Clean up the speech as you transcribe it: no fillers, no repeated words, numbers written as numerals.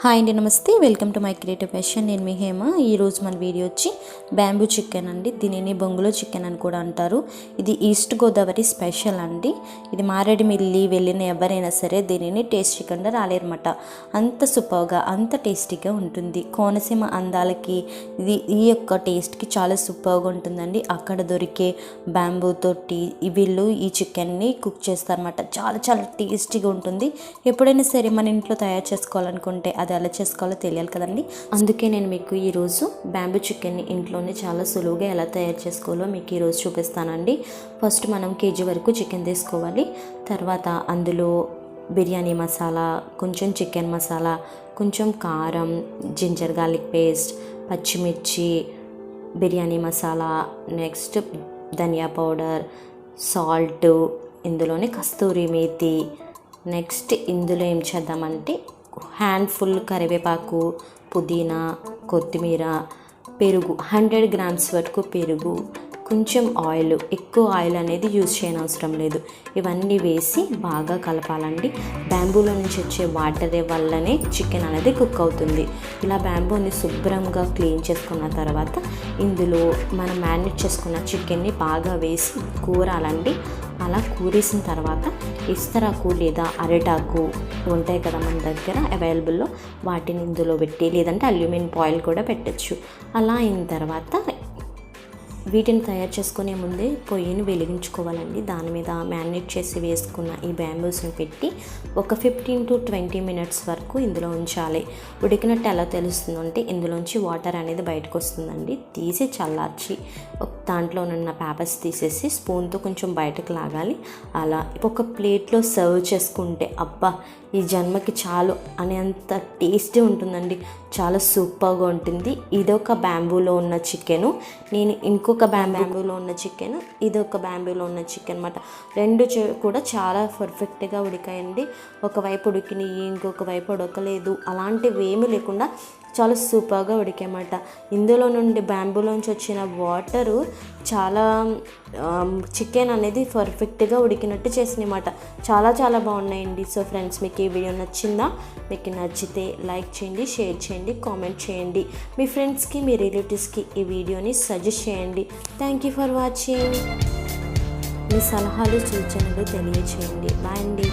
Hi అండి, నమస్తే. Welcome to my creative passion. నేను మీ హేమ. ఈరోజు మన వీడియో వచ్చి బ్యాంబూ చికెన్ అండి. దీనిని బొంగులో చికెన్ అని కూడా అంటారు. ఇది ఈస్ట్ గోదావరి స్పెషల్ అండి. ఇది మారేడుమిల్లి వెళ్ళిన ఎవరైనా సరే దీనిని టేస్ట్ చికెన్ రాలేరన్నమాట. అంత సూపర్గా, అంత టేస్టీగా ఉంటుంది. కోనసీమ అందాలకి ఈ యొక్క టేస్ట్కి చాలా సూపర్గా ఉంటుందండి. అక్కడ దొరికే బ్యాంబూ తోటి వీళ్ళు ఈ చికెన్ని కుక్ చేస్తారన్నమాట. చాలా చాలా టేస్టీగా ఉంటుంది. ఎప్పుడైనా సరే మన ఇంట్లో తయారు చేసుకోవాలనుకుంటే అది ఎలా చేసుకోవాలో తెలియాలి కదండి. అందుకే నేను మీకు ఈరోజు బ్యాంబూ చికెన్ని ఇంట్లోనే చాలా సులువుగా ఎలా తయారు చేసుకోవాలో మీకు ఈరోజు చూపిస్తానండి. ఫస్ట్ మనం కేజీ వరకు చికెన్ తీసుకోవాలి. తర్వాత అందులో బిర్యానీ మసాలా, కొంచెం చికెన్ మసాలా, కొంచెం కారం, జింజర్ గార్లిక్ పేస్ట్, పచ్చిమిర్చి, బిర్యానీ మసాలా, నెక్స్ట్ ధనియా పౌడర్, సాల్ట్, ఇందులోనే కస్తూరి మేతి. నెక్స్ట్ ఇందులో ఏం చేద్దామంటే హ్యాండ్ఫుల్ కరివేపాకు, పుదీనా, కొత్తిమీర, పెరుగు 100 గ్రామ్స్ వరకు పెరుగు, కొంచెం ఆయిల్, ఎక్కువ ఆయిల్ అనేది యూజ్ చేయనవసరం లేదు. ఇవన్నీ వేసి బాగా కలపాలండి. బ్యాంబూలో నుంచి వచ్చే వాటర్ వల్లనే చికెన్ అనేది కుక్ అవుతుంది. ఇలా బ్యాంబూని శుభ్రంగా క్లీన్ చేసుకున్న తర్వాత ఇందులో మనం మ్యారినేట్ చేసుకున్న చికెన్ని బాగా వేసి కూరాలండి. అలా కూరేసిన తర్వాత ఇస్తరాకు లేదా అరిటాకు ఉంటాయి కదా మన దగ్గర అవైలబుల్లో, వాటిని ఇందులో పెట్టి, లేదంటే అల్యూమినియం ఫాయిల్ కూడా పెట్టచ్చు. అలా అయిన తర్వాత వీటిని తయారు చేసుకునే ముందే పొయ్యిని వెలిగించుకోవాలండి. దాని మీద మ్యారినేట్ చేసి వేసుకున్న ఈ బ్యాంబూస్ని పెట్టి ఒక 15 to 20 మినిట్స్ వరకు ఇందులో ఉంచాలి. ఉడికినట్టు ఎలా తెలుస్తుందంటే ఇందులోంచి వాటర్ అనేది బయటకు వస్తుందండి. తీసి చల్లార్చి దాంట్లో ఉన్న పేపర్స్ తీసేసి స్పూన్తో కొంచెం బయటకు లాగాలి. అలా ఒక ప్లేట్లో సర్వ్ చేసుకుంటే అబ్బా ఈ జన్మకి చాలు అనేంత టేస్టీ ఉంటుందండి. చాలా సూపర్గా ఉంటుంది. ఇదొక బ్యాంబూలో ఉన్న చికెను, నేను ఇంకొక బ్యాంబూలో ఉన్న చికెన్, ఇదొక బ్యాంబూలో ఉన్న చికెన్ అన్నమాట. రెండు కూడా చాలా పర్ఫెక్ట్గా ఉడికాయండి. ఒకవైపు ఉడికినాయి, ఇంకొక వైపు ఉడకలేదు, అలాంటివి ఏమీ లేకుండా చాలా సూపర్గా ఉడికాయన్నమాట. ఇందులో నుండి బ్యాంబూలోంచి వచ్చిన వాటరు చాలా చికెన్ అనేది పర్ఫెక్ట్గా ఉడికినట్టు చేసినమాట. చాలా చాలా బాగున్నాయండి. సో ఫ్రెండ్స్, మీకు ఈ వీడియో నచ్చిందా? మీకు నచ్చితే లైక్ చేయండి, షేర్ చేయండి, కామెంట్ చేయండి. మీ ఫ్రెండ్స్కి, మీ రిలేటివ్స్కి ఈ వీడియోని సజెస్ట్ చేయండి. Thank you for watching. మీ సలహాలు, సూచనలు తెలియచేయండి. బాయ్ అండి.